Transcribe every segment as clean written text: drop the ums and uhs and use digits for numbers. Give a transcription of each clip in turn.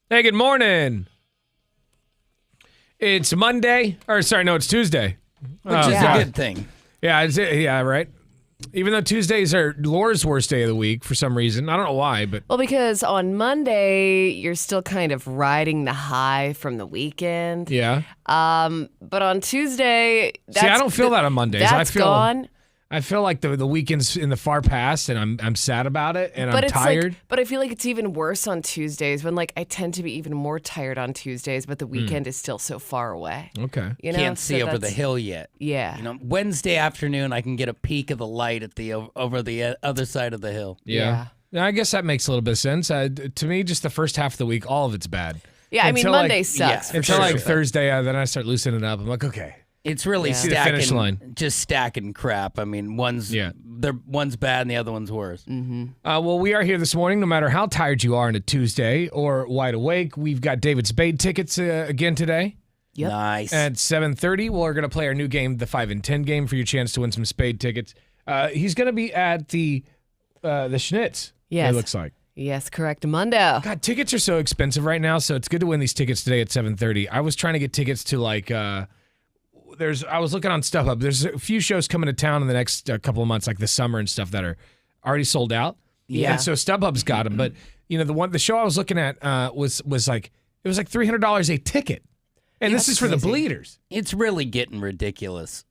Hey, good morning. It's Monday. It's Tuesday. Which is a good thing. Yeah, right. Even though Tuesdays are Laura's worst day of the week for some reason. I don't know why, but... Well, because on Monday, you're still kind of riding the high from the weekend. Yeah. But on Tuesday... I don't feel that on Mondays. That's gone. I feel like the weekend's in the far past, and I'm sad about it, and I'm tired. But I feel like it's even worse on Tuesdays when, I tend to be even more tired on Tuesdays, but the weekend is still so far away. Okay. You know? Can't see over the hill yet. Yeah. Wednesday afternoon, I can get a peek of the light at over the other side of the hill. Yeah. I guess that makes a little bit of sense. To me, just the first half of the week, all of it's bad. Yeah, Monday sucks. Until Thursday, then I start loosening up. I'm like, okay. It's really stacking crap. I mean, one's bad and the other one's worse. Mm-hmm. Well, we are here this morning, no matter how tired you are on a Tuesday or wide awake. We've got David Spade tickets again today. Yep. Nice. At 7:30, we're going to play our new game, the 5 and 10 game, for your chance to win some Spade tickets. He's going to be at the Schnitz. Yes. It looks like. Yes, correct, Mundo. God, tickets are so expensive right now, so it's good to win these tickets today at 7:30. I was trying to get tickets to I was looking on StubHub. There's a few shows coming to town in the next couple of months, like the summer and stuff, that are already sold out. Yeah. And so StubHub's got them. But the show I was looking at was like $300 a ticket, and this is for the Bleeders. It's really getting ridiculous.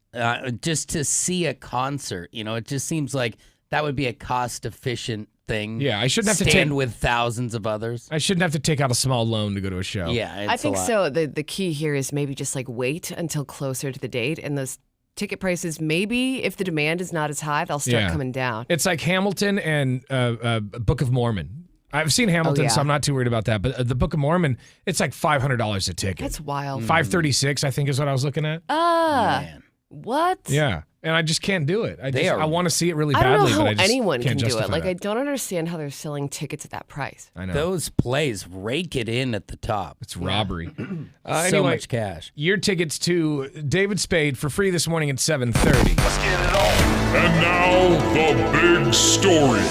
Just to see a concert, it just seems like that would be a cost-efficient thing. Yeah, I shouldn't have to stand with thousands of others. I shouldn't have to take out a small loan to go to a show. Yeah, I think so. The key here is maybe just wait until closer to the date, and those ticket prices, maybe if the demand is not as high, they'll start coming down. It's like Hamilton and Book of Mormon. I've seen Hamilton, so I'm not too worried about that. But the Book of Mormon, it's like $500 a ticket. That's wild. $536, I think, is what I was looking at. Man. What? Yeah. And I just can't do it. I want to see it really badly. I don't know but how I just anyone can't can do it. that. I don't understand how they're selling tickets at that price. I know. Those plays rake it in at the top. It's robbery. So much cash. Your tickets to David Spade for free this morning at 7:30. Let's get it on. And now, the big story.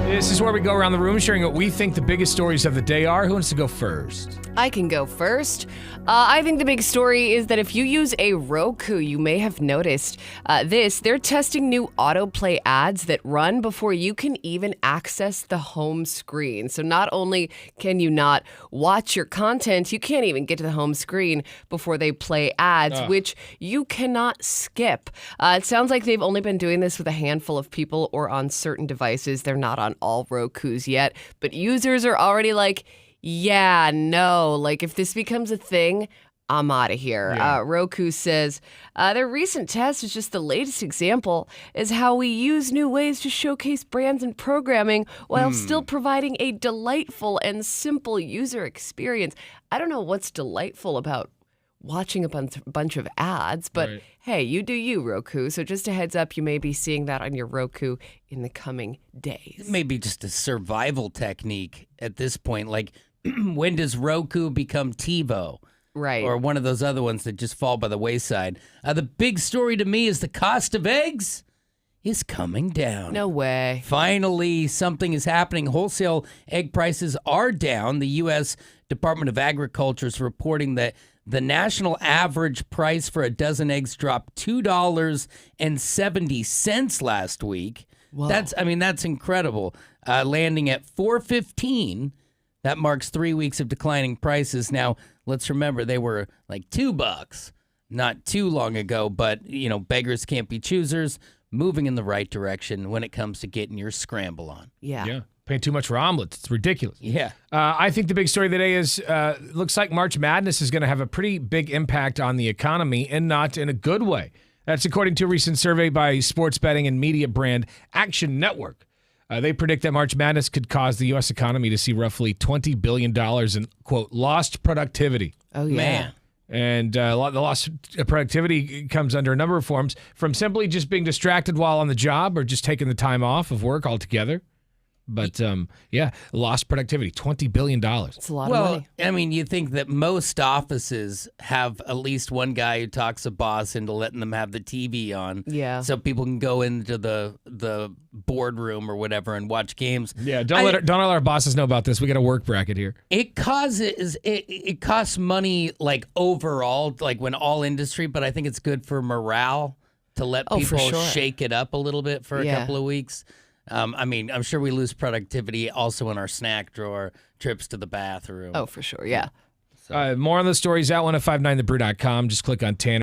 This is where we go around the room sharing what we think the biggest stories of the day are. Who wants to go first? I can go first. I think the big story is that if you use a Roku, you may have noticed they're testing new autoplay ads that run before you can even access the home screen. So not only can you not watch your content, you can't even get to the home screen before they play ads, which you cannot skip. It sounds like they've only been doing this with a handful of people or on certain devices. They're not on all Rokus yet, but users are already like, yeah, no, if this becomes a thing, I'm out of here. Yeah. Roku says their recent test is just the latest example is how we use new ways to showcase brands and programming while still providing a delightful and simple user experience. I don't know what's delightful about watching a bunch of ads, but hey, you do you, Roku. So just a heads up, you may be seeing that on your Roku in the coming days. It may be just a survival technique at this point. When does Roku become TiVo? Right. Or one of those other ones that just fall by the wayside. The big story to me is the cost of eggs is coming down. No way. Finally, something is happening. Wholesale egg prices are down. The U.S. Department of Agriculture is reporting that the national average price for a dozen eggs dropped $2.70 last week. Whoa. That's incredible. Landing at $4.15. That marks 3 weeks of declining prices. Now, let's remember they were like $2 not too long ago, but beggars can't be choosers. Moving in the right direction when it comes to getting your scramble on. Yeah. Paying too much for omelets. It's ridiculous. Yeah. I think the big story today is looks like March Madness is going to have a pretty big impact on the economy and not in a good way. That's according to a recent survey by sports betting and media brand Action Network. They predict that March Madness could cause the U.S. economy to see roughly $20 billion in, quote, lost productivity. Oh, yeah. Man. And the lost productivity comes under a number of forms, from simply just being distracted while on the job or just taking the time off of work altogether. But yeah, lost productivity, $20 billion. It's a lot of Well, money. I mean, you think that most offices have at least one guy who talks a boss into letting them have the TV on. Yeah. So people can go into the boardroom or whatever and watch games. Yeah, don't let our bosses know about this. We got a work bracket here. It costs money like overall, like when all industry, but I think it's good for morale to let Oh, for people sure. shake it up a little bit for a Yeah. couple of weeks. I mean, I'm sure we lose productivity also in our snack drawer, trips to the bathroom. Oh, for sure. Yeah. More on the stories at 1059thebrew.com. Just click on Tanner.